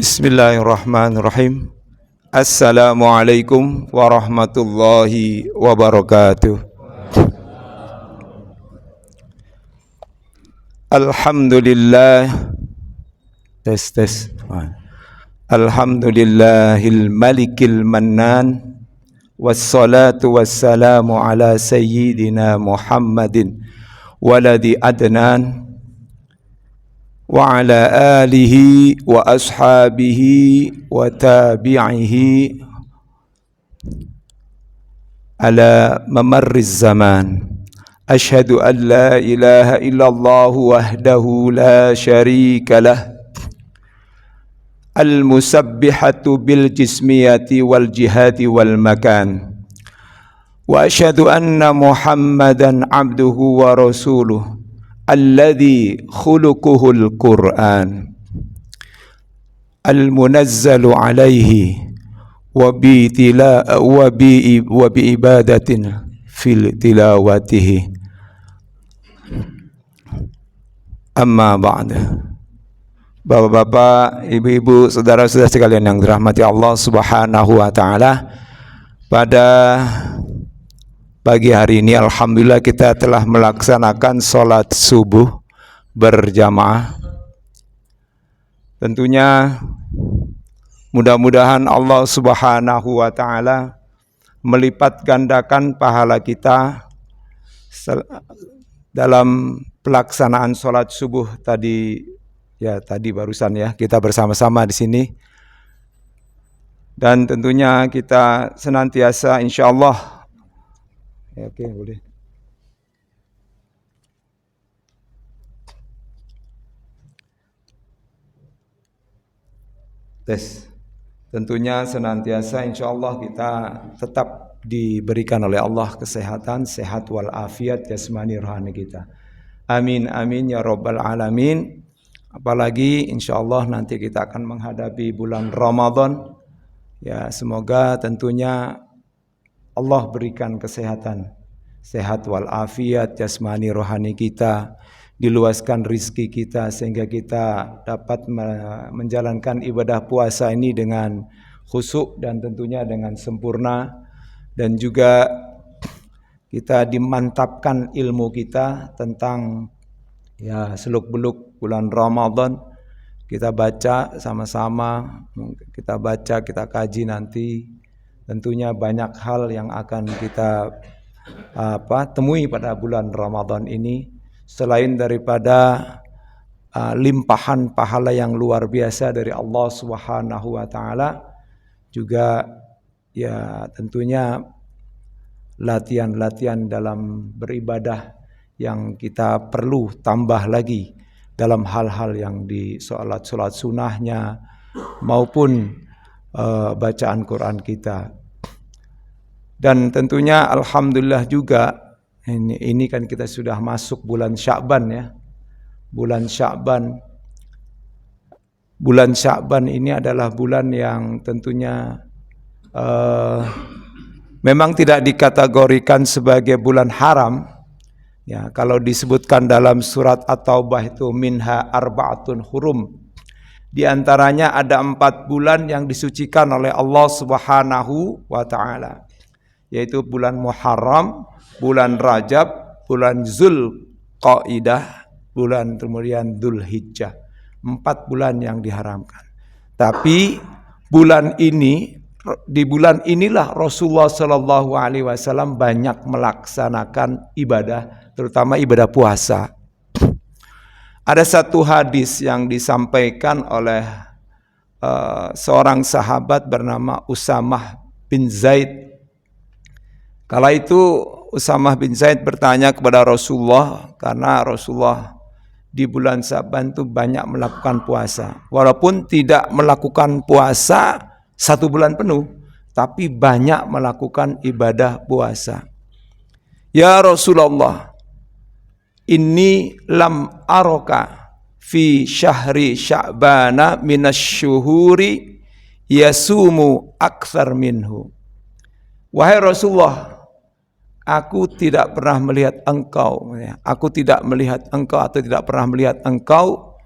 Bismillahirrahmanirrahim. Assalamualaikum warahmatullahi wabarakatuh. Alhamdulillah. Tes. Alhamdulillahil malikil mannan. Wassalatu wassalamu ala sayyidina Muhammadin waladi adnan wa ala alihi wa ashabihi wa tabi'ihi ala mamarriz zaman. Ashhadu an la ilaha illallah wahdahu la syarika lah, al-musabbihatu bil jismiyati wal jihadi wal makan. Wa ashhadu anna Muhammadan abduhu wa rasuluh alladhi khuluquhul Qur'an al-munazzalu alaihi wa bi ibadatin fil tilawatihi. Amma ba'd. Bapak-bapak, ibu-ibu, saudara-saudara sekalian yang dirahmati Allah Subhanahu wa taala, pada pagi hari ini alhamdulillah kita telah melaksanakan sholat subuh berjamaah. Tentunya mudah-mudahan Allah Subhanahu wa taala melipat gandakan pahala kita dalam pelaksanaan sholat subuh tadi barusan ya, kita bersama-sama di sini. Dan tentunya kita senantiasa insyaallah oke, boleh. Tes. Tentunya senantiasa insyaallah kita tetap diberikan oleh Allah kesehatan, sehat walafiat jasmani rohani kita. Amin amin ya rabbal alamin. Apalagi insyaallah nanti kita akan menghadapi bulan Ramadan. Ya, semoga tentunya Allah berikan kesehatan, sehat walafiat jasmani rohani kita, diluaskan rizki kita sehingga kita dapat menjalankan ibadah puasa ini dengan khusyuk dan tentunya dengan sempurna, dan juga kita dimantapkan ilmu kita tentang seluk-beluk bulan Ramadan. Kita baca sama-sama, kita kaji nanti. Tentunya banyak hal yang akan kita temui pada bulan Ramadan ini, selain daripada limpahan pahala yang luar biasa dari Allah Subhanahu wa taala, juga ya tentunya latihan-latihan dalam beribadah yang kita perlu tambah lagi dalam hal-hal yang di salat sunnahnya maupun bacaan Quran kita. Dan tentunya alhamdulillah juga ini kan kita sudah masuk bulan Sya'ban ya. Bulan Sya'ban ini adalah bulan yang tentunya memang tidak dikategorikan sebagai bulan haram. Ya, kalau disebutkan dalam surat At-Taubah itu minha arba'atun hurum. Di antaranya ada 4 bulan yang disucikan oleh Allah Subhanahu wa taala, yaitu bulan Muharram, bulan Rajab, bulan Zulqaidah, bulan kemudian Dzulhijjah. 4 bulan yang diharamkan. Tapi di bulan inilah Rasulullah sallallahu alaihi wasallam banyak melaksanakan ibadah, terutama ibadah puasa. Ada satu hadis yang disampaikan oleh seorang sahabat bernama Usamah bin Zaid. Kala itu Usamah bin Zaid bertanya kepada Rasulullah, karena Rasulullah di bulan Sya'ban itu banyak melakukan puasa. Walaupun tidak melakukan puasa 1 bulan penuh, tapi banyak melakukan ibadah puasa. Ya Rasulullah, inni lam aroka fi syahri sya'bana minasyuhuri yasumu akthar minhu. Wahai Rasulullah, aku tidak pernah melihat engkau atau tidak pernah melihat engkau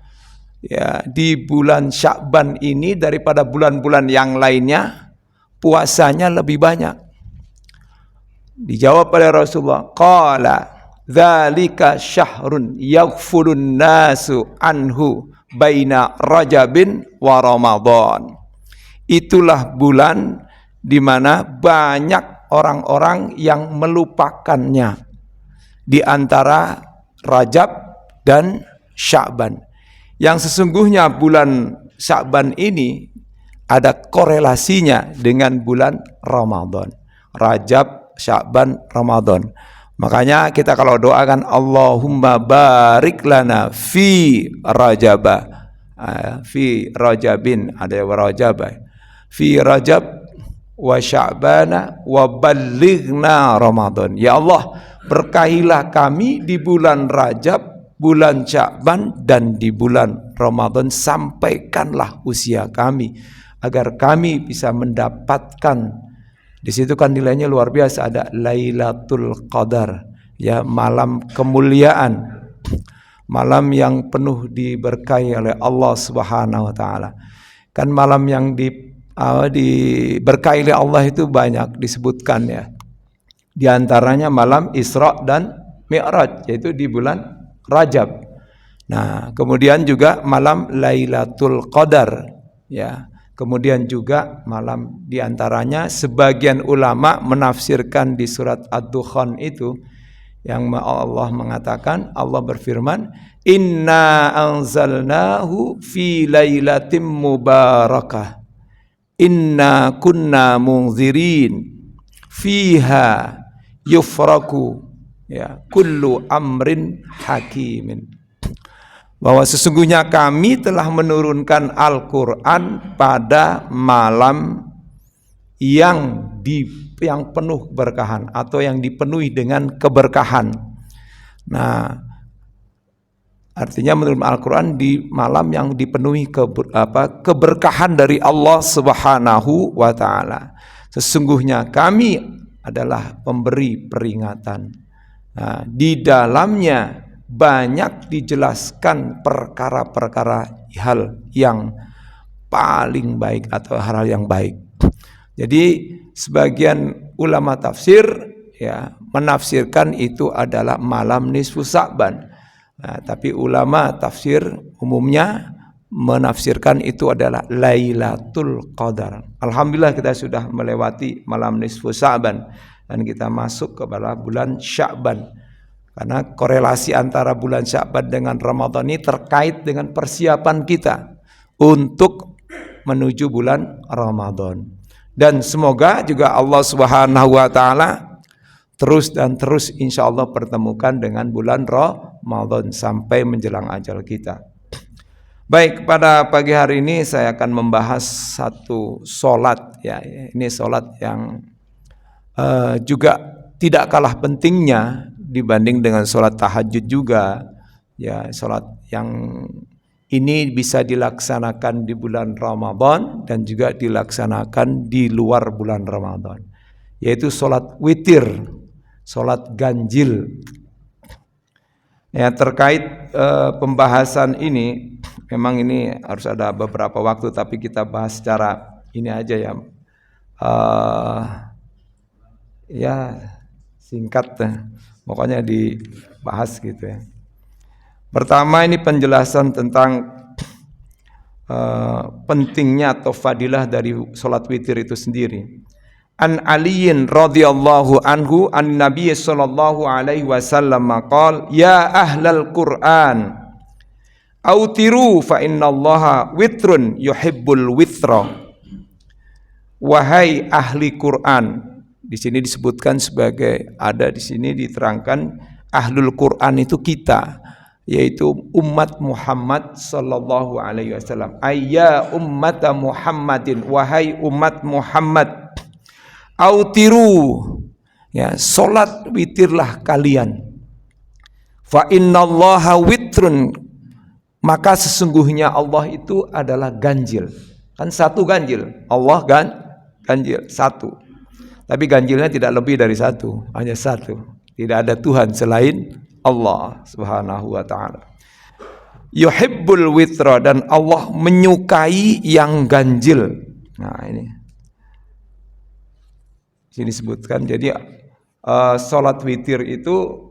ya di bulan Sya'ban ini daripada bulan-bulan yang lainnya puasanya lebih banyak. Dijawab oleh Rasulullah, qala dzalika syahrun yaghfulun nasu anhu baina Rajabin wa Ramadan. Itulah bulan di mana banyak orang-orang yang melupakannya di antara Rajab dan Sya'ban. Yang sesungguhnya bulan Sya'ban ini ada korelasinya dengan bulan Ramadan. Rajab, Sya'ban, Ramadan. Makanya kita kalau doakan Allahumma barik lana fi Rajaba, fi Rajabin, ada Rajab, fi Rajab wa Sya'bana wa ballighna Ramadan. Ya Allah, berkahilah kami di bulan Rajab, bulan Sya'ban, dan di bulan Ramadan. Sampaikanlah usia kami agar kami bisa mendapatkan. Di situ kan nilainya luar biasa, ada Lailatul Qadar, ya, malam kemuliaan, malam yang penuh diberkahi oleh Allah Subhanahu wa taala. Kan malam yang diberkahi oleh Allah itu banyak disebutkan, ya. Di antaranya malam Isra dan Mi'raj, yaitu di bulan Rajab. Nah, kemudian juga malam Lailatul Qadar, ya. Kemudian juga malam diantaranya sebagian ulama menafsirkan di surat Ad-Dukhan itu yang Allah mengatakan, Allah berfirman, Inna anzalnahu fi lailatim mubarakah inna kunna munzirin fiha yufraku, ya, kullu amrin hakimin. Bahwa sesungguhnya kami telah menurunkan Al-Quran pada malam yang penuh keberkahan atau yang dipenuhi dengan keberkahan. Nah, artinya menurunkan Al-Quran di malam yang dipenuhi keberkahan dari Allah Subhanahu wa taala. Sesungguhnya kami adalah pemberi peringatan. Nah, di dalamnya banyak dijelaskan perkara-perkara hal yang paling baik atau hal-hal yang baik. Jadi sebagian ulama tafsir, ya, menafsirkan itu adalah malam nisfu Sya'ban. Nah, tapi ulama tafsir umumnya menafsirkan itu adalah Lailatul Qadar. Alhamdulillah kita sudah melewati malam nisfu Sya'ban dan kita masuk kepada bulan Sya'ban. Karena korelasi antara bulan Sya'ban dengan Ramadan ini terkait dengan persiapan kita untuk menuju bulan Ramadan. Dan semoga juga Allah Subhanahu wa taala terus dan terus insya Allah pertemukan dengan bulan Ramadan sampai menjelang ajal kita. Baik, pada pagi hari ini saya akan membahas satu solat, ya. Ini solat yang juga tidak kalah pentingnya dibanding dengan sholat tahajud juga, ya. Sholat yang ini bisa dilaksanakan di bulan Ramadan dan juga dilaksanakan di luar bulan Ramadan, yaitu sholat witir, sholat ganjil. Ya, terkait pembahasan ini, memang ini harus ada beberapa waktu, tapi kita bahas secara ini aja, ya. Ya, singkat, pokoknya dibahas gitu, ya. Pertama, ini penjelasan tentang pentingnya atau fadilah dari sholat witir itu sendiri. An Aliyin radhiyallahu anhu an Nabi sallallahu alaihi wasallam qala, ya ahlal Qur'an autiru fa innallaha witrun yuhibbul witra. Wahai ahli Quran, di sini disebutkan sebagai, ada di sini diterangkan ahlul Quran itu kita, yaitu umat Muhammad sallallahu alaihi wasallam. Ayya ummata Muhammadin, wahai umat Muhammad, autiru, ya, salat witirlah kalian. Fa innallaha witrun, maka sesungguhnya Allah itu adalah ganjil. Kan satu ganjil, Allah ganjil satu. Tapi ganjilnya tidak lebih dari satu, hanya satu. Tidak ada Tuhan selain Allah Subhanahu wa taala. yuhibbul witra, dan Allah menyukai yang ganjil. Nah ini sini disebutkan. Jadi sholat witir itu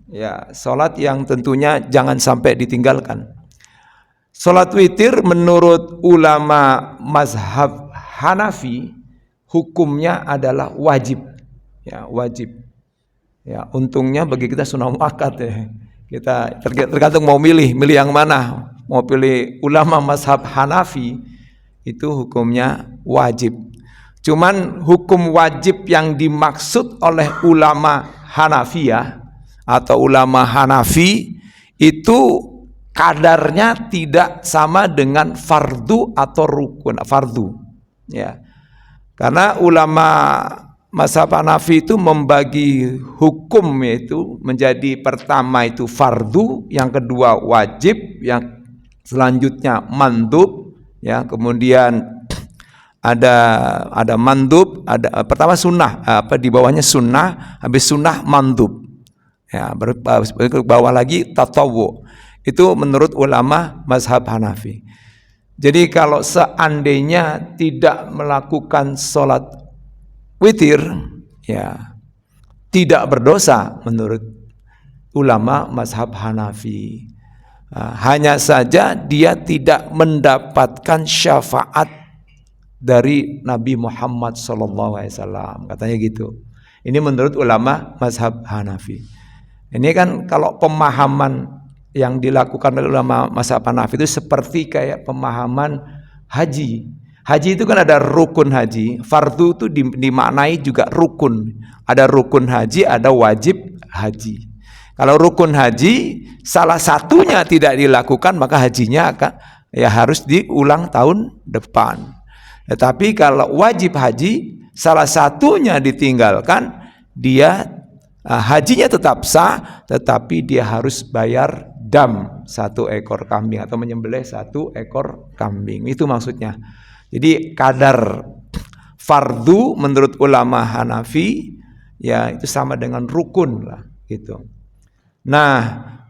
ya sholat yang tentunya jangan sampai ditinggalkan. Sholat witir menurut ulama mazhab Hanafi hukumnya adalah wajib. Ya, wajib. Ya, untungnya bagi kita sunnah muakkad ya. Kita tergantung mau milih yang mana. Mau pilih ulama mazhab Hanafi itu hukumnya wajib. Cuman hukum wajib yang dimaksud oleh ulama Hanafiyah atau ulama Hanafi itu kadarnya tidak sama dengan fardu atau rukun. Fardu, ya. Karena ulama mazhab Hanafi itu membagi hukum itu menjadi pertama itu fardu, yang kedua wajib, yang selanjutnya mandub, ya. Kemudian ada mandub, ada pertama sunnah, di bawahnya sunnah, habis sunnah mandub. Ya, ke bawah lagi tatawwu. Itu menurut ulama mazhab Hanafi. Jadi kalau seandainya tidak melakukan sholat witir, ya tidak berdosa menurut ulama mazhab Hanafi. Hanya saja dia tidak mendapatkan syafaat dari Nabi Muhammad SAW, katanya gitu. Ini menurut ulama mazhab Hanafi. Ini kan kalau pemahaman yang dilakukan oleh ulama mazhab Hanafi itu seperti kayak pemahaman haji. Haji itu kan ada rukun haji, fardu itu dimaknai juga rukun. Ada rukun haji, ada wajib haji. Kalau rukun haji salah satunya tidak dilakukan, maka hajinya ya harus diulang tahun depan. Tetapi kalau wajib haji salah satunya ditinggalkan, dia hajinya tetap sah, tetapi dia harus bayar dam 1 ekor kambing atau menyembelih 1 ekor kambing. Itu maksudnya. Jadi kadar fardu menurut ulama Hanafi ya itu sama dengan rukun lah gitu. Nah,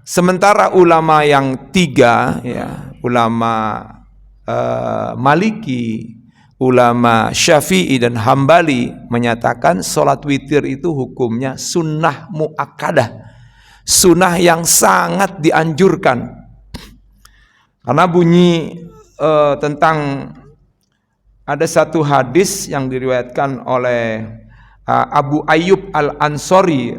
sementara ulama yang 3 ya, ulama Maliki, ulama Syafi'i dan Hambali menyatakan sholat witir itu hukumnya sunnah muakkadah, sunnah yang sangat dianjurkan. Karena bunyi tentang ada satu hadis yang diriwayatkan oleh Abu Ayyub Al-Ansari,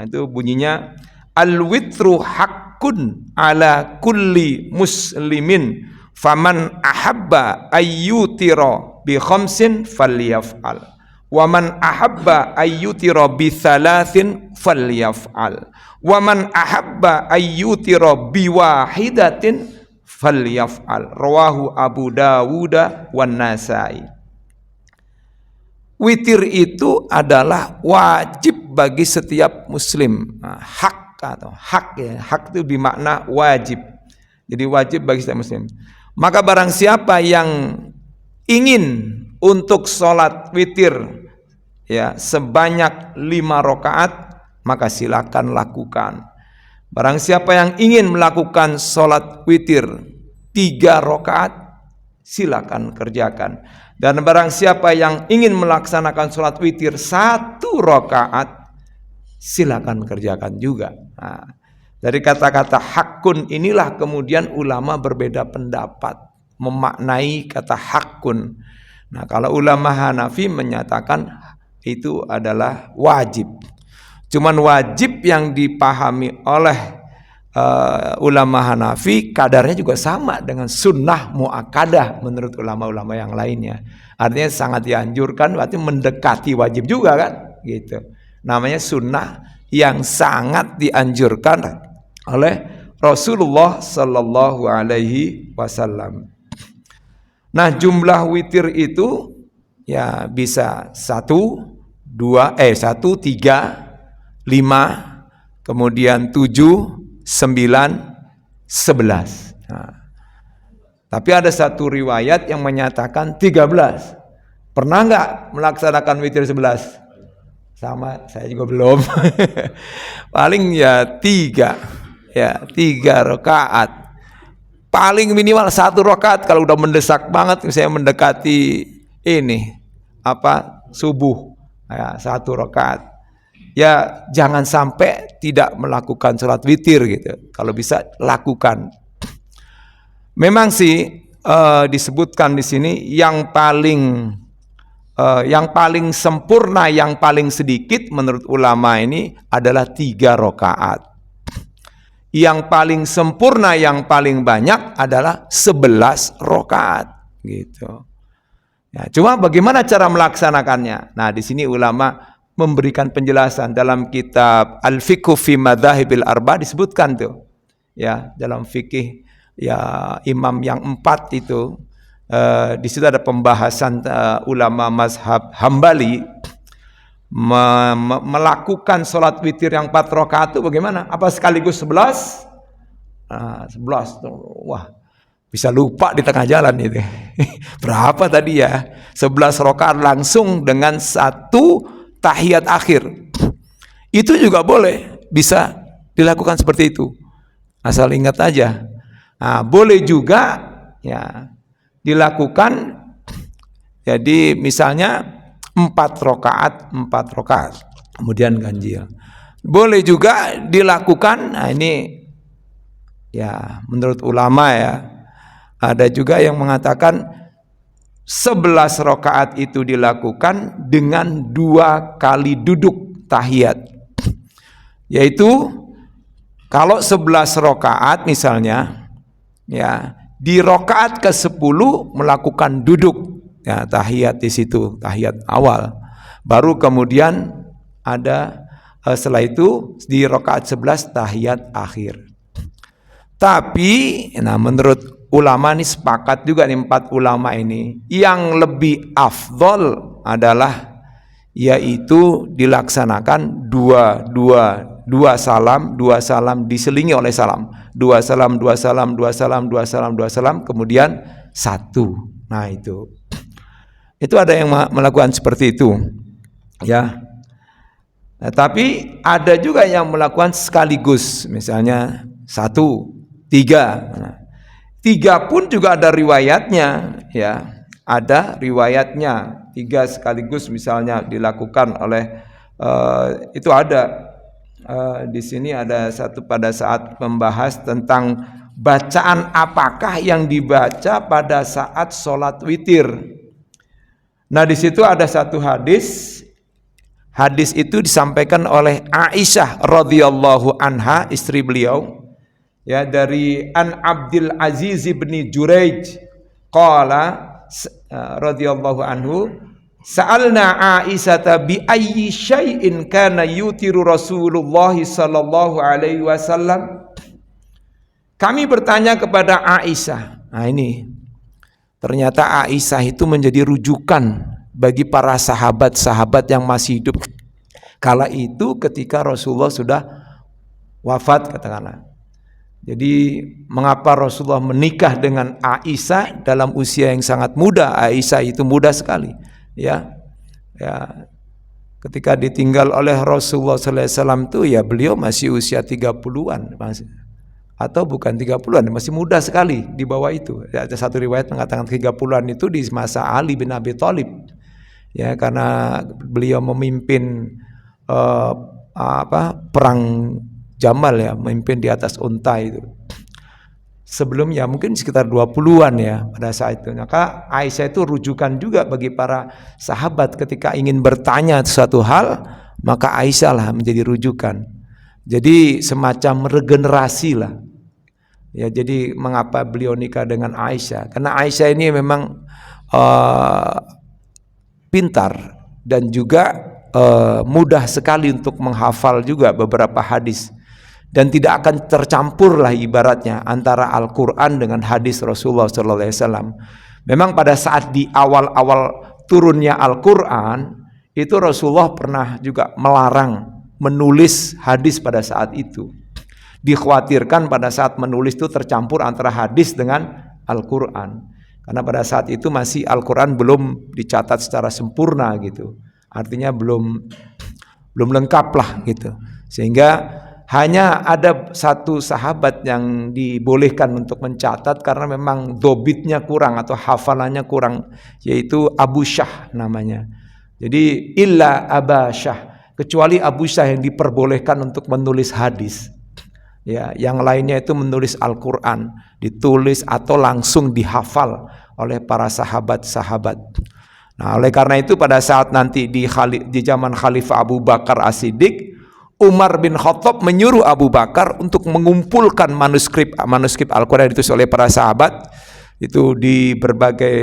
itu bunyinya al-witru haqqun ala kulli muslimin faman ahabba ayyutira bi khamsin falyaf'al wa man ahabba ayyutira bi thalathin falyaf'al wa man ahabba ayyutira bi wahidatin falyaf'al. Rawahu Abu Dawud wan Nasa'i. Witir itu adalah wajib bagi setiap muslim. Hak atau hak ya, hak itu bermakna wajib. Jadi wajib bagi setiap muslim. Maka barang siapa yang ingin untuk sholat witir ya sebanyak 5 rakaat, maka silakan lakukan. Barang siapa yang ingin melakukan sholat witir 3 rakaat, silakan kerjakan. Dan barang siapa yang ingin melaksanakan sholat witir 1 rakaat, silakan kerjakan juga. Nah, dari kata-kata hakun inilah kemudian ulama berbeda pendapat memaknai kata hakun. Nah, kalau ulama Hanafi menyatakan itu adalah wajib. Cuman wajib yang dipahami oleh ulama Hanafi kadarnya juga sama dengan sunnah muakkadah menurut ulama-ulama yang lainnya. Artinya sangat dianjurkan, berarti mendekati wajib juga kan, gitu. Namanya sunnah yang sangat dianjurkan oleh Rasulullah Sallallahu Alaihi Wasallam. Nah, jumlah witir itu ya bisa 1, 2, 1, 3, 5, kemudian 7, 9, 11. Nah, tapi ada satu riwayat yang menyatakan 13. Pernah nggak melaksanakan witir 11? Sama, saya juga belum. Paling ya 3 rakaat. paling minimal 1 rakaat. Kalau udah mendesak banget, misalnya mendekati subuh, ya, 1 rakaat. Ya jangan sampai tidak melakukan sholat witir gitu. Kalau bisa lakukan. Memang sih disebutkan di sini yang paling sempurna, yang paling sedikit menurut ulama ini adalah 3 rakaat. Yang paling sempurna, yang paling banyak adalah 11 rakaat gitu. Ya, cuma bagaimana cara melaksanakannya? Nah, di sini ulama memberikan penjelasan dalam kitab Al-Fiqh fi Madzahibil Arba disebutkan tuh. Ya, dalam fikih ya imam yang 4 itu di situ ada pembahasan ulama mazhab Hambali melakukan sholat witir yang 4 rakaat itu bagaimana? Apa sekaligus 11? 11 wah, bisa lupa di tengah jalan itu. Berapa tadi ya? 11 rakaat langsung dengan 1 tahiyat akhir. Itu juga boleh, bisa dilakukan seperti itu. Asal ingat aja. Nah, boleh juga ya dilakukan jadi misalnya 4 rakaat kemudian ganjil. Boleh juga dilakukan, nah ini ya menurut ulama ya, ada juga yang mengatakan 11 rakaat itu dilakukan dengan 2 kali duduk tahiyat. Yaitu kalau 11 rakaat misalnya ya, di rakaat ke-10 melakukan duduk ya, tahiyat di situ, tahiyat awal. Baru kemudian ada setelah itu di rakaat 11 tahiyat akhir. Tapi nah menurut ulama ini sepakat juga nih 4 ulama ini, yang lebih afdol adalah yaitu dilaksanakan dua salam diselingi oleh salam. 2 salam, kemudian 1. Nah, itu ada yang melakukan seperti itu. Ya. Nah, tapi ada juga yang melakukan sekaligus, misalnya 1, 3. Nah, 3 pun juga ada riwayatnya, ya. Ada riwayatnya 3 sekaligus misalnya dilakukan oleh itu ada di sini ada satu pada saat membahas tentang bacaan apakah yang dibaca pada saat sholat witir. Nah, di situ ada satu hadis. Hadis itu disampaikan oleh Aisyah radhiyallahu anha, istri beliau. Ya, dari An Abdul Aziz bin Juraij qala radhiyallahu anhu, sa'alna Aisyah bi ayyi syai'in kana yutiru Rasulullah sallallahu alaihi wasallam. Kami bertanya kepada Aisyah. Nah, ini ternyata Aisyah itu menjadi rujukan bagi para sahabat-sahabat yang masih hidup kala itu ketika Rasulullah sudah wafat, katakanlah. Jadi mengapa Rasulullah menikah dengan Aisyah dalam usia yang sangat muda? Aisyah itu muda sekali, ya. Ketika ditinggal oleh Rasulullah sallallahu alaihi wasallam itu ya beliau masih usia 30-an, atau bukan 30-an, masih muda sekali di bawah itu. Ya, ada satu riwayat mengatakan 30-an itu di masa Ali bin Abi Thalib. Ya, karena beliau memimpin perang Jamal, ya, memimpin di atas unta itu. Sebelumnya mungkin sekitar 20-an ya pada saat itu. Maka Aisyah itu rujukan juga bagi para sahabat ketika ingin bertanya suatu hal, maka Aisyah lah menjadi rujukan. Jadi semacam regenerasi lah. Ya, jadi mengapa beliau nikah dengan Aisyah? Karena Aisyah ini memang pintar dan juga mudah sekali untuk menghafal juga beberapa hadis. Dan tidak akan tercampur lah ibaratnya antara Al-Quran dengan hadis Rasulullah SAW. Memang pada saat di awal-awal turunnya Al-Quran, itu Rasulullah pernah juga melarang menulis hadis pada saat itu. Dikhawatirkan pada saat menulis itu tercampur antara hadis dengan Al-Quran. Karena pada saat itu masih Al-Quran belum dicatat secara sempurna gitu. Artinya belum lengkap lah gitu. Sehingga Hanya ada satu sahabat yang dibolehkan untuk mencatat karena memang dobitnya kurang atau hafalannya kurang, yaitu Abu Syah namanya. Jadi illa Aba Syah, kecuali Abu Syah yang diperbolehkan untuk menulis hadis. Ya, yang lainnya itu menulis Al-Quran, ditulis atau langsung dihafal oleh para sahabat-sahabat. Nah, oleh karena itu pada saat nanti di zaman Khalifah Abu Bakar As-Siddiq, Umar bin Khattab menyuruh Abu Bakar untuk mengumpulkan manuskrip Al-Quran ditulis oleh para sahabat itu di berbagai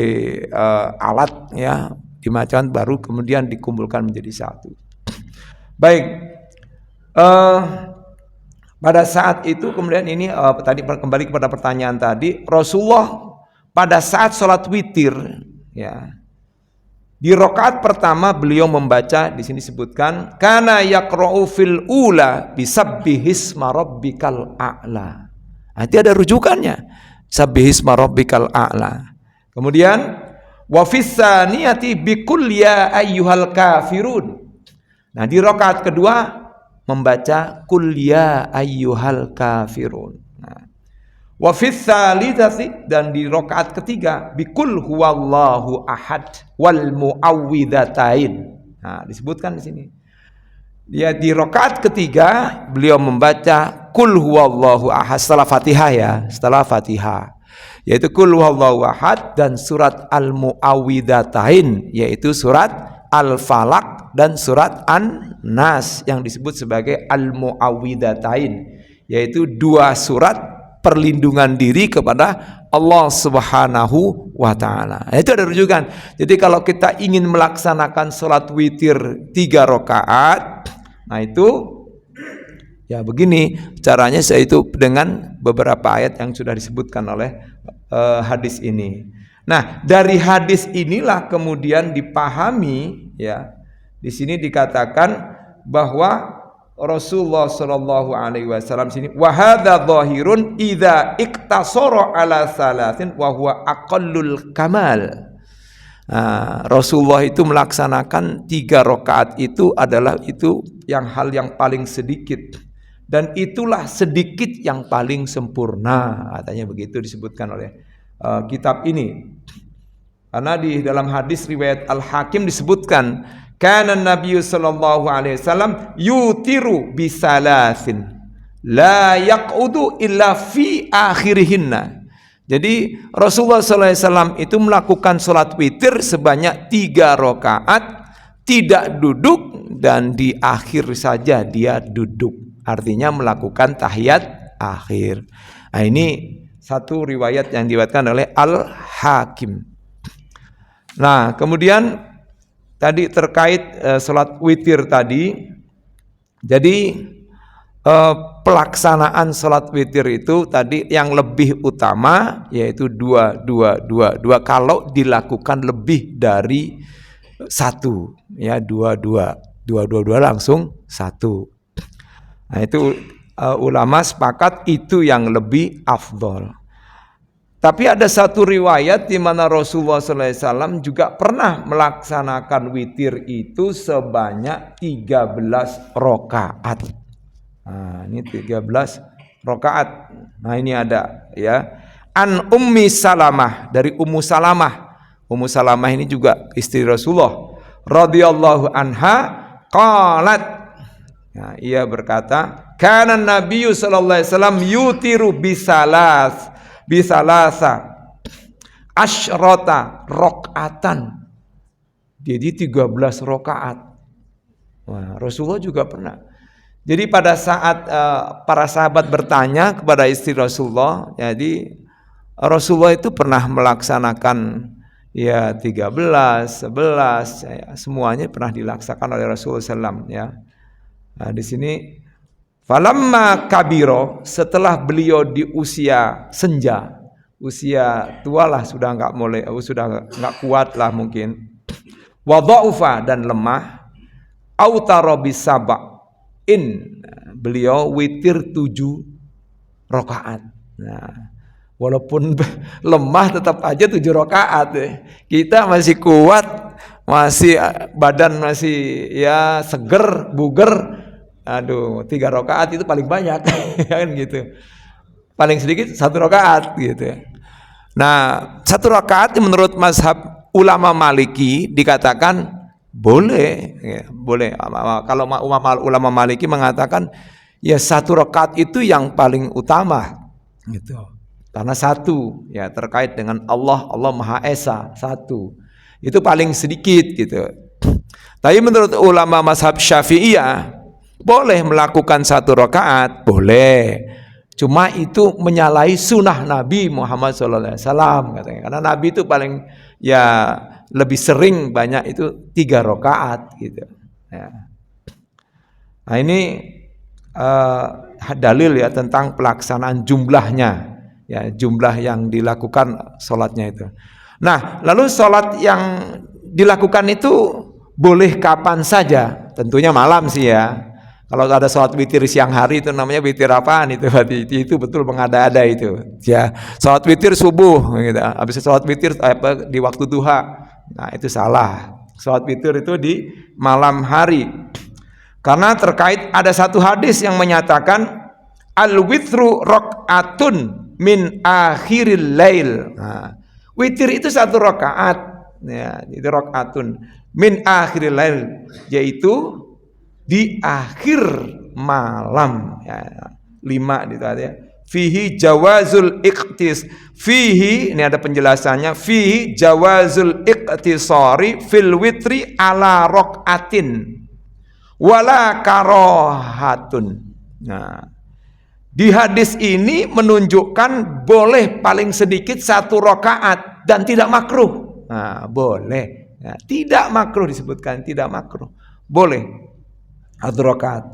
alat ya, dimacam baru kemudian dikumpulkan menjadi satu. Baik, pada saat itu kemudian ini tadi kembali kepada pertanyaan tadi, Rasulullah pada saat sholat witir ya, di rakaat pertama beliau membaca, di sini disebutkan kana yaqra'u fil ula bisabbihisma rabbikal a'la. Nanti ada rujukannya, sabbihisma rabbikal a'la. Kemudian wa fis tsaniyati biqul ya ayyuhal kafirun. Nah, di rakaat kedua membaca qul ya ayyuhal kafirun. Wa fis tsalitsati, dan di rakaat ketiga biqul huwallahu ahad wal muawwidzatain. Nah, disebutkan di sini. Ya, di rakaat ketiga beliau membaca qul huwallahu ahad setelah Fatihah ya, setelah Fatihah. Yaitu qul huwallahu ahad dan surat al-muawwidzatain, yaitu surat Al-Falaq dan surat An-Nas yang disebut sebagai al-muawwidzatain, yaitu dua surat perlindungan diri kepada Allah Subhanahu wa ta'ala. Itu ada rujukan. Jadi kalau kita ingin melaksanakan sholat witir 3 rakaat, nah itu ya begini caranya, yaitu dengan beberapa ayat yang sudah disebutkan oleh hadis ini. Nah, dari hadis inilah kemudian dipahami ya. Di sini dikatakan bahwa Rasulullah Shallallahu Alaihi Wasallam sini wa hadza dhahirun idza iktasara ala salasin wa huwa aqallul kamal. Nah, Rasulullah itu melaksanakan 3 rakaat itu adalah itu yang hal yang paling sedikit, dan itulah sedikit yang paling sempurna, katanya begitu disebutkan oleh kitab ini. Karena di dalam hadis riwayat Al-Hakim disebutkan kana Nabi sallallahu alaihi wasallam yutiru bisalasin la yaqudu illa fi akhirihinna. Jadi Rasulullah sallallahu alaihi wasallam itu melakukan salat witir sebanyak 3 rakaat, tidak duduk, dan di akhir saja dia duduk. Artinya melakukan tahiyat akhir. Nah, ini satu riwayat yang diriwayatkan oleh Al-Hakim. Nah, kemudian tadi terkait sholat witir tadi, jadi pelaksanaan sholat witir itu tadi yang lebih utama yaitu 2 kalau dilakukan lebih dari 1 ya, 2 langsung 1. Nah, itu ulama sepakat itu yang lebih afdol. Tapi ada satu riwayat di mana Rasulullah SAW juga pernah melaksanakan witir itu sebanyak 13 rakaat. Nah, ini 13 rakaat. Nah, ini ada ya. An Ummi Salamah, dari Ummu Salamah. Ummu Salamah ini juga istri Rasulullah radhiyallahu anha, qalat. Nah, ia berkata, kana Nabiyyu sallallahu alaihi wasallam yutiru bisalasa asyrota rakaatan. Jadi 13 rakaat. Wah, Rasulullah juga pernah. Jadi pada saat para sahabat bertanya kepada istri Rasulullah, jadi Rasulullah itu pernah melaksanakan ya 13, 11 ya, semuanya pernah dilaksanakan oleh Rasulullah SAW ya. Nah, di sini falamma kabiro, setelah beliau di usia senja, usia tua lah, sudah nggak kuat lah mungkin, wa dha'ufa, dan lemah, autara bisaba'in, beliau witir 7 rakaat. Nah, walaupun lemah tetap aja 7 rakaat ya. Kita masih kuat, masih badan masih ya seger, buger. Aduh, 3 rakaat itu paling banyak kan gitu. Paling sedikit 1 rakaat gitu. Nah, 1 rakaat menurut mazhab ulama Maliki dikatakan boleh, ya, boleh. Kalau ulama Maliki mengatakan ya 1 rakaat itu yang paling utama gitu. Karena 1 ya terkait dengan Allah Maha Esa, 1. Itu paling sedikit gitu. Tapi menurut ulama mazhab Syafi'iyah boleh melakukan 1 rakaat, boleh. Cuma itu menyalahi sunnah Nabi Muhammad SAW katanya. Karena Nabi itu paling ya lebih sering banyak itu 3 rakaat gitu. Ya. Nah ini dalil ya tentang pelaksanaan jumlahnya, ya jumlah yang dilakukan sholatnya itu. Nah lalu sholat yang dilakukan itu boleh kapan saja, tentunya malam sih ya. Kalau ada sholat witir siang hari itu namanya witir apaan itu? Itu betul mengada-ada itu. Ya, sholat witir subuh, gitu. Habis sholat witir di waktu duha, nah itu salah. Sholat witir itu di malam hari. Karena terkait ada satu hadis yang menyatakan al-witru rakaatun min akhiril lail. Nah, witir itu 1 rakaat, ya, itu rakaatun min akhiril lail, yaitu di akhir malam ya, 5 gitu ya. Fihi jawazul iqtis, fihi ini ada penjelasannya, fihi jawazul iqtisari fil witri ala raqatin wala karohatun. Nah, di hadis ini menunjukkan boleh paling sedikit 1 rakaat dan tidak makruh. Nah, boleh. Ya, tidak makruh disebutkan, tidak makruh. Boleh 1 rakaat.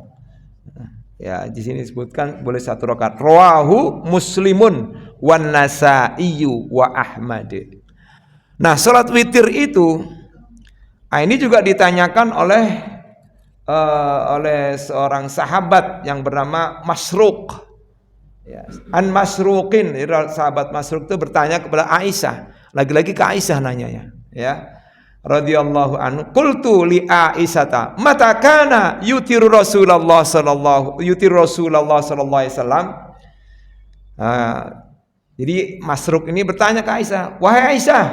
Ya, di sini disebutkan boleh 1 rakaat. Rawahu Muslimun wan Nasa'i wa Ahmad. Nah, salat witir itu ini juga ditanyakan oleh seorang sahabat yang bernama Masruq. Ya, An Masruqin, sahabat Masruq itu bertanya kepada Aisyah. Lagi-lagi ke Aisyah nanyanya, ya. Radhiyallahu anhu, qultu li Aisyata mata kana yutiru Rasulullah sallallahu alaihi wasallam. Jadi Masruq ini bertanya ke Aisyah, wahai Aisyah,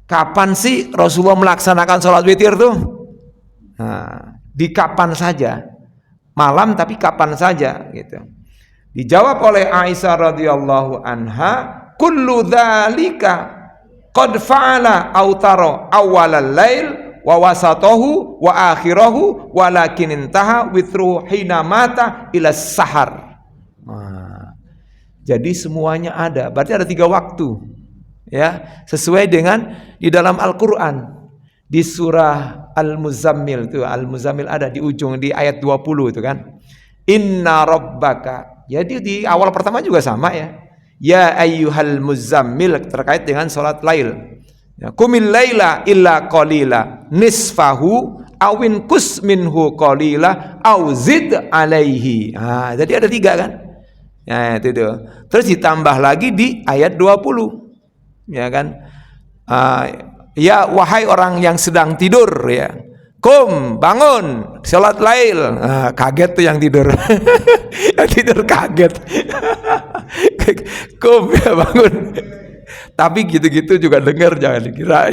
kapan sih Rasulullah melaksanakan sholat witir tuh? Di kapan saja, malam tapi kapan saja gitu. Dijawab oleh Aisyah radhiyallahu anha, kullu dzalika qad fa'ala autaro awalal lail wa wasatahu wa akhirahu walakin intaha witru hina mata ila sahar. Jadi semuanya ada. Berarti ada 3 waktu. Ya, sesuai dengan di dalam Al-Qur'an. Di surah Al-Muzammil itu, Al-Muzammil ada di ujung di ayat 20 itu kan. Inna rabbaka. Jadi di awal pertama juga sama ya. Ya ayyuhal muzammil terkait dengan salat lail. Ya, qumil laila illa qalila nisfahu awin kus minhu qalila au zid alaihi. Jadi ada 3 kan? Ya itu tuh. Terus ditambah lagi di ayat 20. Ya kan? Ya wahai orang yang sedang tidur ya. Kum, bangun, salat lail. Kaget tuh yang tidur. Yang tidur kaget. Kum, ya bangun. Tapi gitu-gitu juga dengar, jangan dikira.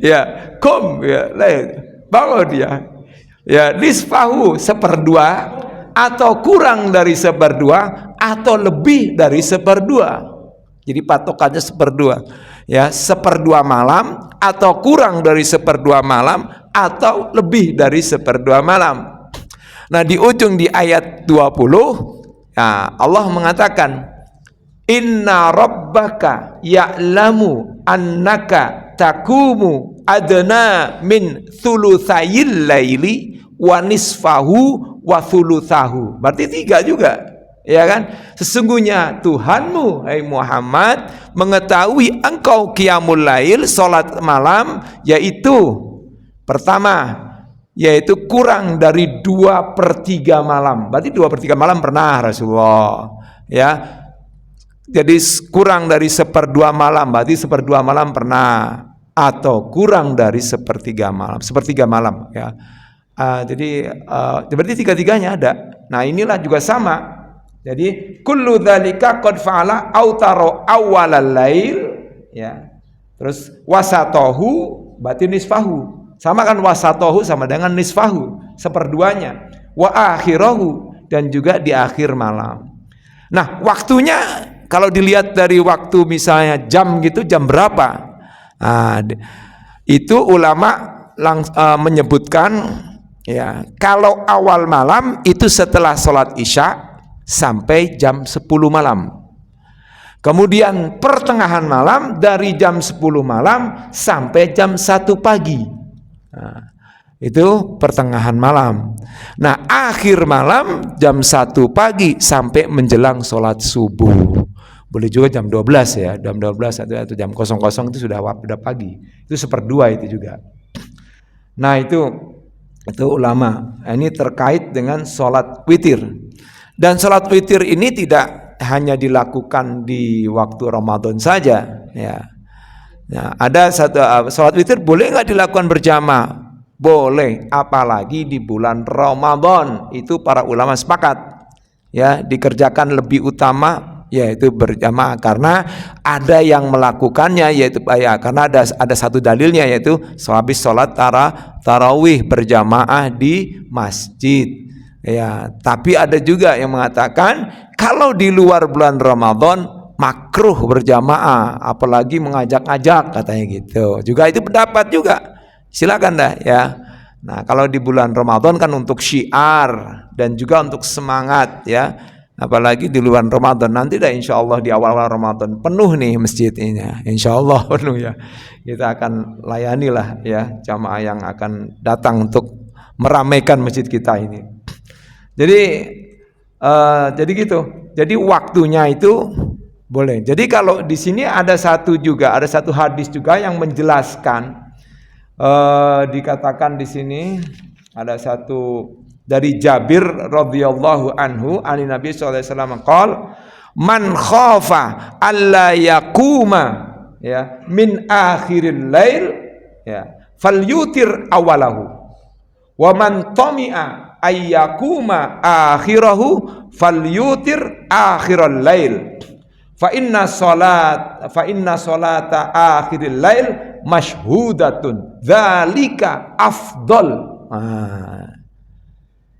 Ya, kum, ya lail. Bangun dia. Ya, nisfahu 1/2 atau kurang dari 1/2 atau lebih dari 1/2. Jadi patokannya 1/2. Ya, 1/2 malam atau kurang dari 1/2 malam atau lebih dari 1/2 malam. Nah, di ujung di ayat 20 ya, Allah mengatakan inna rabbaka ya'lamu annaka takumu adna min thulutsayil laili wa nisfahu wa thulutsahu. Berarti 3 juga. Ya kan? Sesungguhnya Tuhanmu, hai Muhammad, mengetahui engkau qiyamul lail, salat malam, yaitu pertama, yaitu kurang dari 2/3 malam. Berarti 2/3 malam pernah Rasulullah. Ya. Jadi kurang dari 1/2 malam, berarti 1/2 malam pernah, atau kurang dari 1/3 malam, 1/3 malam ya. Berarti tiga-tiganya ada. Nah, inilah juga sama. Jadi kullu dzalika qad fa'ala autaro awwalal lail, ya. Terus wasatohu berarti nisfahu. Sama kan, wasatohu sama dengan nisfahu, seperduanya. Wa akhirahu, dan juga di akhir malam. Nah, waktunya kalau dilihat dari waktu misalnya jam gitu, jam berapa? Itu ulama menyebutkan, ya, kalau awal malam itu setelah sholat isya sampai jam 10 malam. Kemudian pertengahan malam dari jam 10 malam sampai jam 1 pagi. Itu pertengahan malam. Nah, akhir malam jam 1 pagi sampai menjelang sholat subuh. Boleh juga jam 12 ya, jam 12 atau jam 00 itu sudah pagi. Itu seperdua itu juga. Nah, itu ulama. Ini terkait dengan sholat witir. Dan sholat witir ini tidak hanya dilakukan di waktu Ramadan saja, ya. Nah, ada satu sholat witir boleh nggak dilakukan berjamaah? Boleh, apalagi di bulan Ramadan. Itu para ulama sepakat, ya, dikerjakan lebih utama yaitu berjamaah, karena ada yang melakukannya, yaitu karena ada satu dalilnya, yaitu habis sholat tarawih berjamaah di masjid, ya. Tapi ada juga yang mengatakan kalau di luar bulan Ramadan makruh berjamaah, apalagi mengajak-ajak, katanya gitu. Juga itu pendapat juga, silakan dah, ya. Nah, kalau di bulan Ramadan kan untuk syiar dan juga untuk semangat, ya. Apalagi di luar Ramadan, nanti dah insya Allah di awal-awal Ramadan penuh nih masjid ini, insya Allah penuh, ya. Kita akan layani lah, ya, jamaah yang akan datang untuk meramaikan masjid kita ini. Jadi gitu. Jadi waktunya itu boleh. Jadi kalau di sini ada satu hadis juga yang menjelaskan, dikatakan di sini ada satu dari Jabir radhiyallahu anhu, ani Nabi sallallahu alaihi wasallam qol, man khafa alla yaquma, ya, min akhiril lail, ya, falyutir awalahu, wa man tami'a ayyakuma akhirahu falyutir akhiral lail, fa inna salata akhiril lail mashhudatun dzalika afdal.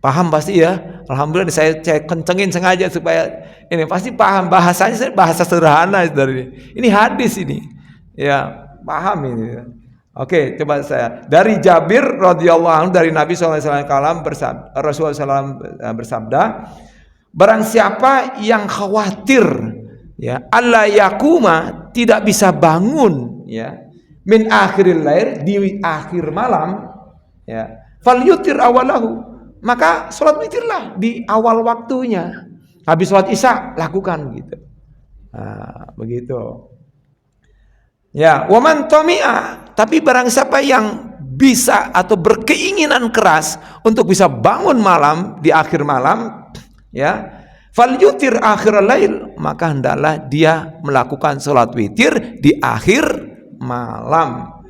Paham pasti ya? Alhamdulillah, saya kencengin sengaja supaya ini pasti paham bahasanya, bahasa sederhana dari ini hadis ini. Ya, paham ini. Oke, coba saya dari Jabir radhiyallahu anhu, dari Nabi sallallahu alaihi wasallam Rasulullah SAW bersabda, barang siapa yang khawatir, ya, alla yakuma, tidak bisa bangun, ya, min akhiril lail, di akhir malam, ya, falyutir awalahu, maka sholat witirlah di awal waktunya. Habis sholat isya lakukan gitu. Nah, begitu. Ya, waman tomi'a, tapi barang siapa yang bisa atau berkeinginan keras untuk bisa bangun malam di akhir malam, ya, falyutir akhiral lail, maka hendaklah dia melakukan sholat witir di akhir malam.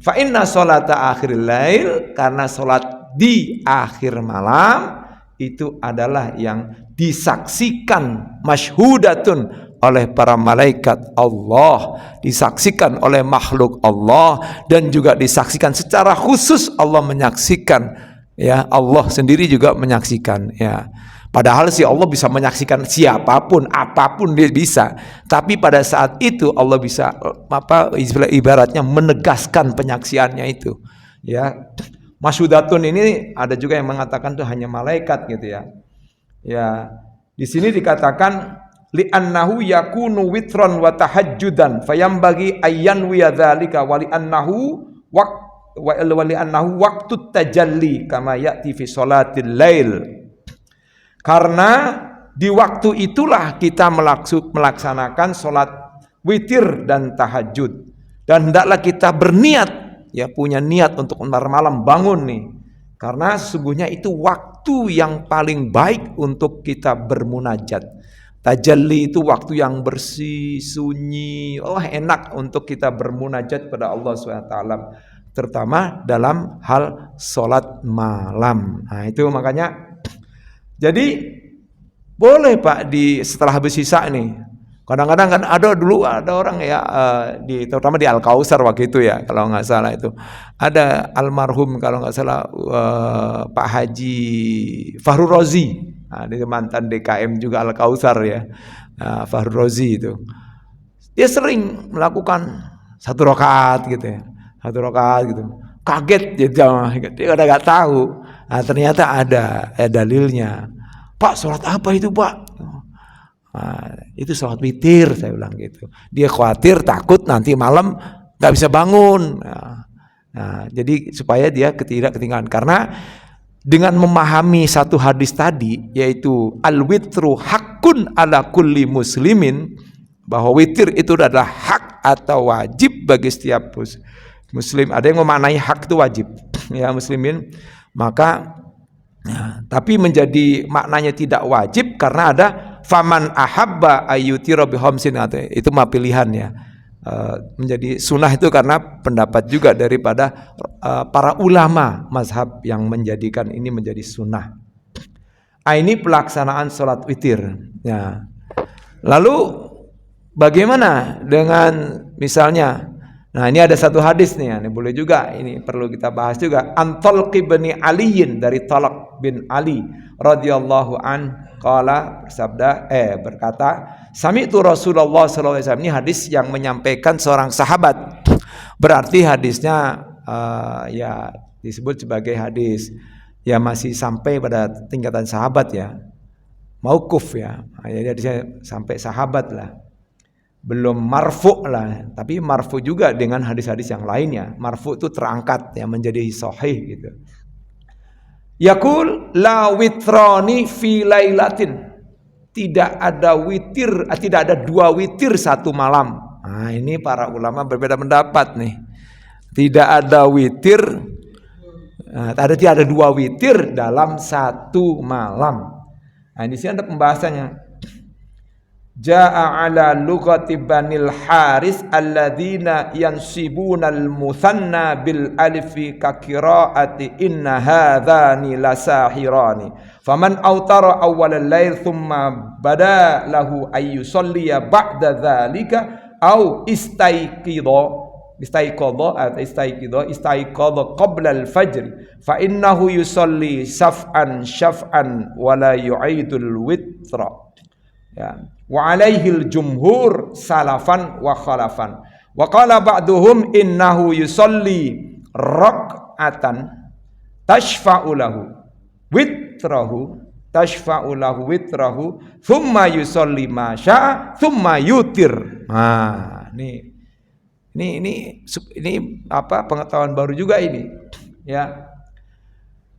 Fa inna sholata akhiril lail, karena sholat di akhir malam itu adalah yang disaksikan masyhudatun oleh para malaikat Allah, disaksikan oleh makhluk Allah, dan juga disaksikan secara khusus Allah menyaksikan, ya, Allah sendiri juga menyaksikan, ya. Padahal si Allah bisa menyaksikan siapapun, apapun dia bisa, tapi pada saat itu Allah bisa ibaratnya menegaskan penyaksiannya itu, ya. Masyhudatun ini ada juga yang mengatakan itu hanya malaikat gitu, ya. Ya, di sini dikatakan li'annahu yakunu witron wa tahajjudan fayambagi ayyan wa dzalika wa li'annahu waqtut tajalli kama ya'ti fi sholatil lail. Karena di waktu itulah kita melaksanakan sholat witir dan tahajud, dan hendaklah kita berniat, ya, punya niat untuk ntar malam bangun nih, karena sesungguhnya itu waktu yang paling baik untuk kita bermunajat. Tajalli itu waktu yang bersih, sunyi, enak untuk kita bermunajat pada Allah SWT. terutama dalam hal sholat malam. Nah itu makanya, jadi boleh Pak setelah habis isya nih. Kadang-kadang kan ada orang ya terutama di Al Kausar waktu itu ya, kalau nggak salah itu ada almarhum kalau nggak salah Pak Haji Fahru Rozi, dia mantan DKM juga Al Kausar ya, Fahru Rozi itu. Dia sering melakukan 1 rakaat gitu ya. 1 rakaat gitu. Kaget dia udah nggak tahu. Nah, ternyata ada dalilnya. Pak, sholat apa itu Pak? Nah, itu sholat witir, saya bilang gitu. Dia khawatir, takut nanti malam nggak bisa bangun. Nah, jadi supaya dia tidak ketinggalan. Karena dengan memahami satu hadis tadi, yaitu al-witru haqqun ala kulli muslimin, bahwa witir itu adalah hak atau wajib bagi setiap muslim. Ada yang memaknai hak itu wajib ya muslimin, maka tapi menjadi maknanya tidak wajib karena ada faman ahabba ayyutira bihamsin, itu mah pilihan ya. Menjadi sunnah itu karena pendapat juga daripada para ulama mazhab yang menjadikan ini menjadi sunnah. Ini pelaksanaan sholat witir ya. Lalu bagaimana dengan misalnya, nah ini ada satu hadis nih, ini boleh juga, ini perlu kita bahas juga. An-Talq bin Aliyin, dari Talq bin Ali radhiyallahu an, qala berkata, sami'tu Rasulullah sallallahu alaihi wasallam. Ini hadis yang menyampaikan seorang sahabat. Berarti hadisnya ya disebut sebagai hadis ya masih sampai pada tingkatan sahabat ya. Mauquf ya. Jadi hadisnya sampai sahabat lah. Belum marfu lah, tapi marfu juga dengan hadis-hadis yang lainnya. Marfu itu terangkat ya menjadi sahih gitu. Yaqul la witrani fi lailatin. Tidak ada witir, tidak ada 2 witir satu malam. Nah, ini para ulama berbeda pendapat nih. Tidak ada witir, tidak ada 2 witir dalam satu malam. Nah, di sini ada pembahasannya. Ja'a ala lughati banil haris alladzina yansibunal muthanna bil alifi ka qiraati inna hadzani lasahirani faman autara awwalal lail thumma bada lahu ay yusalliya ba'da dzalika au istaiqadha qabla al fajr fa innahu yusalli shaf'an wa la yu'idul witra ya. Wa alaihil jumhur salafan wa khalafan. Wa qala ba'duhum innahu yusalli rak'atan tashfa'u lahu witrahu thumma yusalli ma sya'a thumma yutir. Nah, ini apa pengetahuan baru juga ini ya.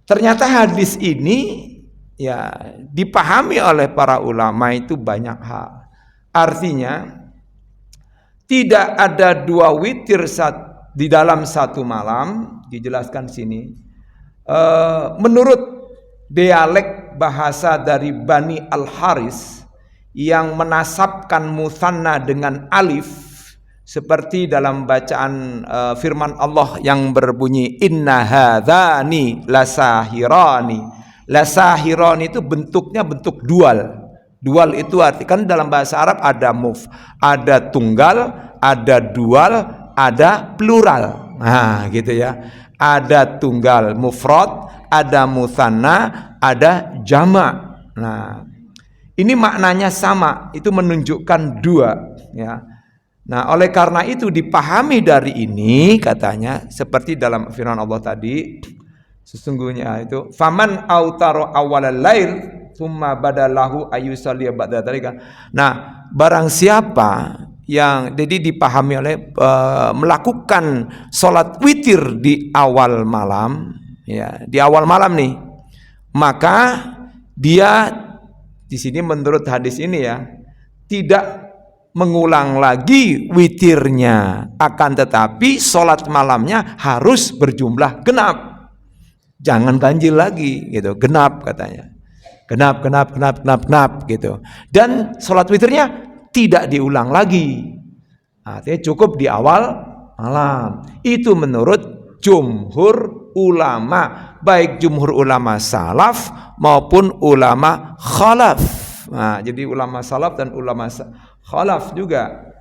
Ternyata hadis ini ya dipahami oleh para ulama itu banyak hal. Artinya tidak ada 2 witir di dalam satu malam, dijelaskan sini. Menurut dialek bahasa dari Bani Al-Haris yang menasabkan mutsanna dengan alif, seperti dalam bacaan firman Allah yang berbunyi inna hadzani lasahirani. Lasahirani itu bentuknya bentuk dual. Dual itu arti kan dalam bahasa Arab ada ada tunggal, ada dual, ada plural. Nah, gitu ya. Ada tunggal mufrad, ada mutsanna, ada jama'. Nah, ini maknanya sama, itu menunjukkan 2 ya. Nah, oleh karena itu dipahami dari ini katanya seperti dalam firman Allah tadi, sesungguhnya itu faman autaro awalal lail summa badalahu ayyusalli ba'da dzalika. Nah, barang siapa yang jadi dipahami oleh melakukan sholat witir di awal malam ya, di awal malam nih, maka dia di sini menurut hadis ini ya tidak mengulang lagi witirnya, akan tetapi sholat malamnya harus berjumlah genap. Jangan ganjil lagi gitu, genap katanya. Genap gitu. Dan sholat witirnya tidak diulang lagi. Artinya cukup di awal malam. Itu menurut jumhur ulama, baik jumhur ulama salaf maupun ulama khalaf. Nah, jadi ulama salaf dan ulama khalaf juga.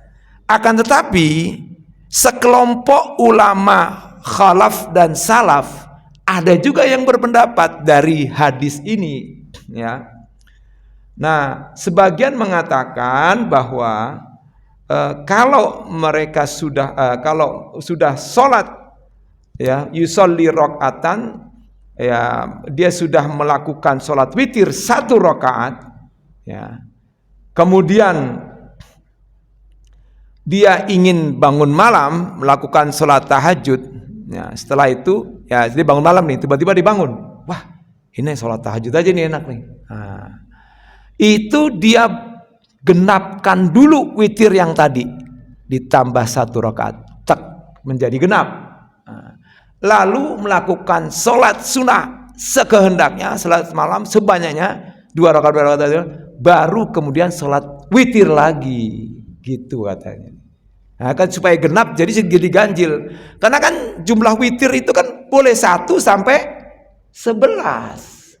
Akan tetapi sekelompok ulama khalaf dan salaf ada juga yang berpendapat dari hadis ini, ya. Nah, sebagian mengatakan bahwa kalau mereka kalau sudah sholat, ya, yusolli rakaatan, ya, dia sudah melakukan sholat witir 1 rakaat, ya, kemudian dia ingin bangun malam melakukan sholat tahajud, ya, setelah itu, ya, jadi bangun malam nih, tiba-tiba dibangun, wah, ini sholat tahajud aja nih enak nih. Nah, itu dia genapkan dulu witir yang tadi, ditambah 1 rakaat, tek, menjadi genap. Nah, lalu melakukan sholat sunnah sekehendaknya, sholat malam sebanyaknya 2 rakaat, baru kemudian sholat witir lagi, gitu katanya. Nah, kan supaya genap jadi ganjil. Karena kan jumlah witir itu kan boleh 1 sampai 11.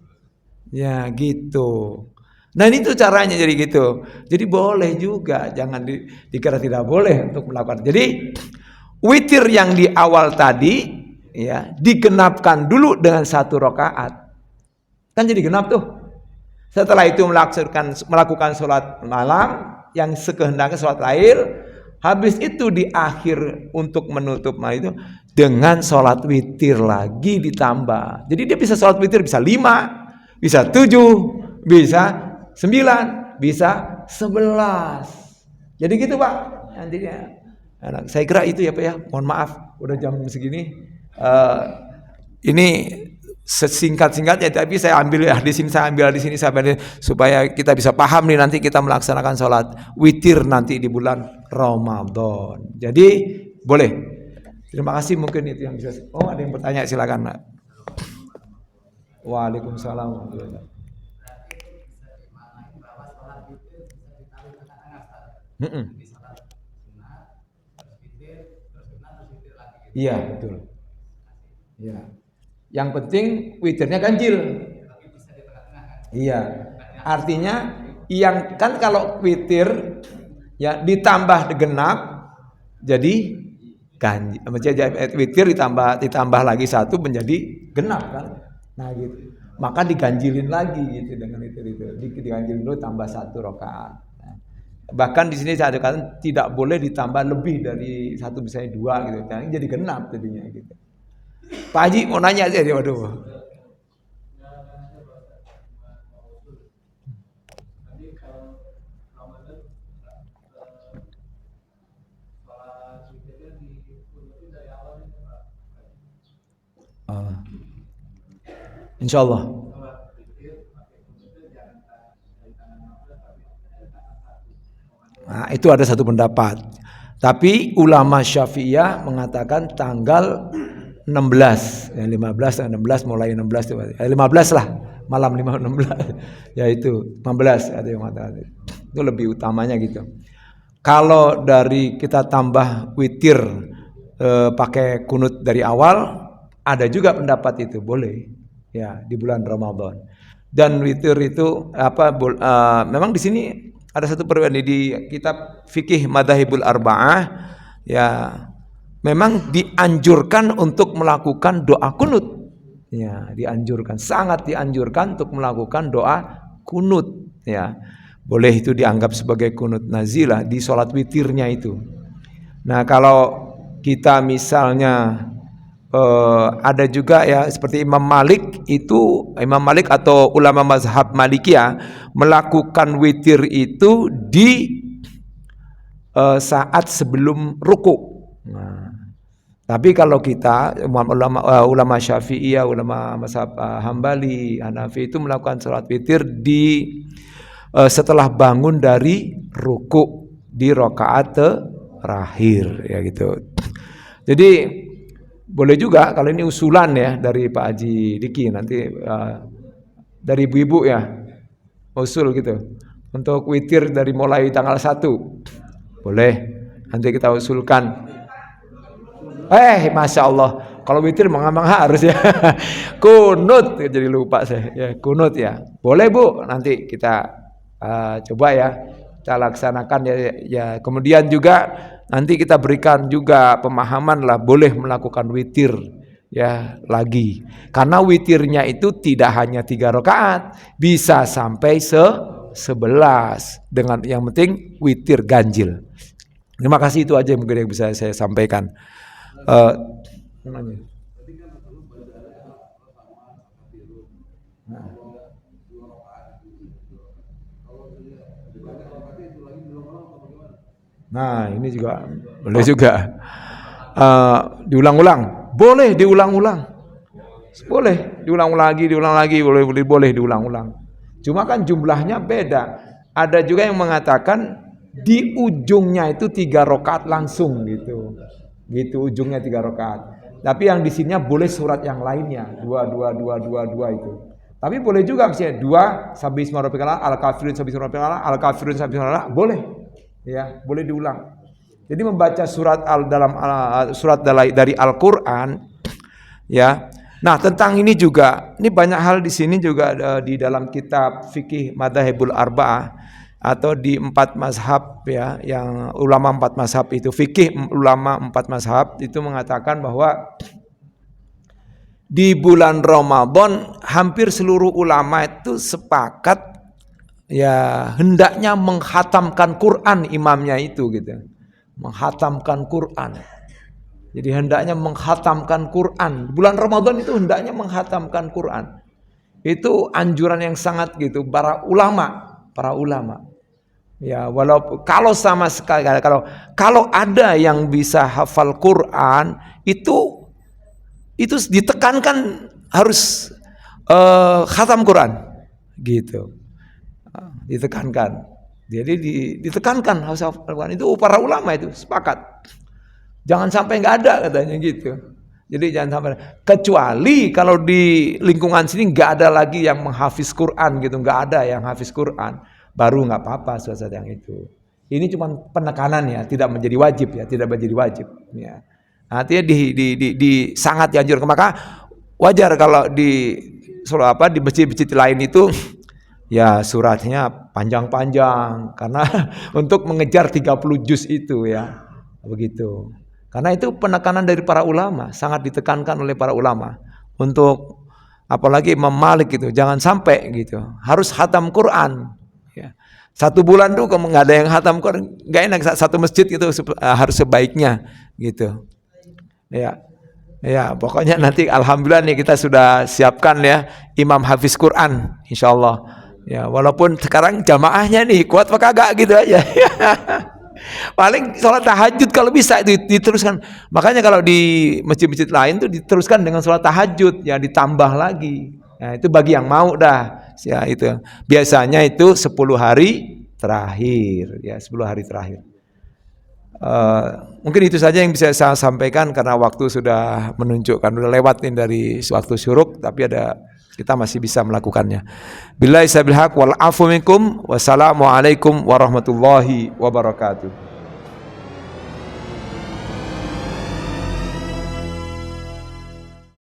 Ya gitu. Nah itu caranya jadi gitu. Jadi boleh juga, jangan dikira tidak boleh untuk melakukan. Jadi witir yang di awal tadi, ya, digenapkan dulu dengan 1 rakaat. Kan jadi genap tuh. Setelah itu melakukan sholat malam yang sekehendaknya sholat lail. Habis itu di akhir untuk menutup malam itu dengan sholat witir lagi ditambah. Jadi dia bisa sholat witir bisa 5, bisa 7, bisa 9, bisa 11. Jadi gitu Pak. Nantinya. Saya kira itu ya Pak ya. Mohon maaf udah jam segini. Ini sesingkat-singkatnya, tapi saya ambil di sini, supaya kita bisa paham nih nanti kita melaksanakan sholat witir nanti di bulan Ramadan. Jadi boleh. Terima kasih, mungkin itu yang bisa. Oh, ada yang bertanya, silakan Pak. Waalaikumsalam. Iya betul. Iya. Yang penting witirnya ganjil. Iya. Artinya yang kan kalau witir, ya, ditambah genap jadi ganjil. Witir ditambah lagi 1 menjadi genap kan. Nah gitu. Maka diganjilin lagi gitu dengan itu. Diganjilin dulu tambah 1 rakaat. Nah, bahkan di sini saya katakan tidak boleh ditambah lebih dari 1, misalnya 2 gitu. Nah, jadi genap jadinya gitu. Pak Haji mau nanya aja dia, waduh. Insya Allah. Nah, itu ada satu pendapat. Tapi ulama Syafi'iyah mengatakan tanggal 16, 15 dan 16, mulai 16 15 lah, malam 16. Ya itu 15 ada yang mengatakan. Itu lebih utamanya gitu. Kalau dari kita tambah witir pakai kunut dari awal, ada juga pendapat itu boleh. Ya, di bulan Ramadan. Dan witir itu memang di sini ada satu perbedaan di kitab fikih Madzhabul Arba'ah, ya, memang dianjurkan untuk melakukan doa kunut. Ya, dianjurkan, sangat dianjurkan untuk melakukan doa kunut, ya. Boleh itu dianggap sebagai kunut nazilah di sholat witirnya itu. Nah, kalau kita misalnya ada juga ya seperti Imam Malik atau ulama mazhab Malikiyah melakukan witir itu di saat sebelum ruku. Nah, tapi kalau kita ulama Syafi'iyah, ulama mazhab Hambali, Hanafi itu melakukan sholat witir di setelah bangun dari ruku di rakaat terakhir, ya gitu. Jadi boleh juga kalau ini usulan ya dari Pak Haji Diki, nanti dari ibu-ibu ya usul gitu untuk witir dari mulai tanggal 1 boleh, nanti kita usulkan. Masya Allah, Kalau witir memang harus ya. Kunut jadi lupa saya. Ya, kunut ya. Boleh Bu, nanti kita coba ya. Kita laksanakan ya. Kemudian juga nanti kita berikan juga pemahaman lah boleh melakukan witir ya lagi. Karena witirnya itu tidak hanya 3 rakaat, bisa sampai 11 dengan yang penting witir ganjil. Terima kasih, itu aja mungkin yang bisa saya sampaikan. Nah ini juga boleh juga diulang-ulang, boleh diulang-ulang, boleh diulang lagi, boleh diulang-ulang. Cuma kan jumlahnya beda. Ada juga yang mengatakan di ujungnya itu 3 rakaat langsung gitu ujungnya 3 rakaat. Tapi yang di sininya boleh surat yang lainnya 2 itu. Tapi boleh juga misalnya 2 sabbi isma rabbikal al-kafirun sabbi isma rabbikal al-kafirun sabbi isma rabbikal boleh. Ya, boleh diulang. Jadi membaca surat surat dari Al-Qur'an ya. Nah, tentang ini juga, ini banyak hal di sini juga di dalam kitab fikih Madzhabul Arba'ah atau di 4 mazhab ya, yang ulama 4 mazhab itu fikih ulama 4 mazhab itu mengatakan bahwa di bulan Ramadan hampir seluruh ulama itu sepakat ya hendaknya menghatamkan Quran imamnya itu gitu. Menghatamkan Quran. Jadi hendaknya menghatamkan Quran. Bulan Ramadan itu hendaknya menghatamkan Quran. Itu anjuran yang sangat gitu para ulama. Ya, walaupun kalau sama sekali kalau ada yang bisa hafal Quran itu ditekankan harus khatam Quran gitu. Ditekankan. Jadi ditekankan harus hafal Quran. Itu para ulama itu sepakat. Jangan sampai nggak ada katanya gitu. Jadi jangan sampai, kecuali kalau di lingkungan sini nggak ada lagi yang menghafiz Quran gitu, nggak ada yang hafiz Quran, baru nggak apa-apa suatu yang itu. Ini cuma penekanan ya, tidak menjadi wajib ya, tidak menjadi wajib. Ya. Artinya di sangat dianjurkan. Maka wajar kalau di masjid-masjid lain itu ya suratnya panjang-panjang karena untuk mengejar 30 juz itu ya, begitu. Karena itu penekanan dari para ulama, sangat ditekankan oleh para ulama untuk apalagi Imam Malik gitu, jangan sampai gitu, harus khatam Quran. Ya. 1 bulan tuh kalau nggak ada yang khatam Quran, nggak enak. Satu masjid gitu harus sebaiknya gitu. Ya, pokoknya nanti alhamdulillah nih kita sudah siapkan ya imam hafiz Quran, insyaallah. Ya, walaupun sekarang jamaahnya nih kuat apa kagak gitu aja. Paling sholat tahajud kalau bisa itu diteruskan. Makanya kalau di masjid-masjid lain tuh diteruskan dengan sholat tahajud, ya ditambah lagi. Nah, itu bagi yang mau dah. Ya itu. Biasanya itu 10 hari terakhir, ya 10 hari terakhir. Mungkin itu saja yang bisa saya sampaikan karena waktu sudah menunjukkan udah lewat nih dari waktu syuruk, tapi kita masih bisa melakukannya. Billahi sabil haq wal afu minkum. Wassalamualaikum warahmatullahi wabarakatuh.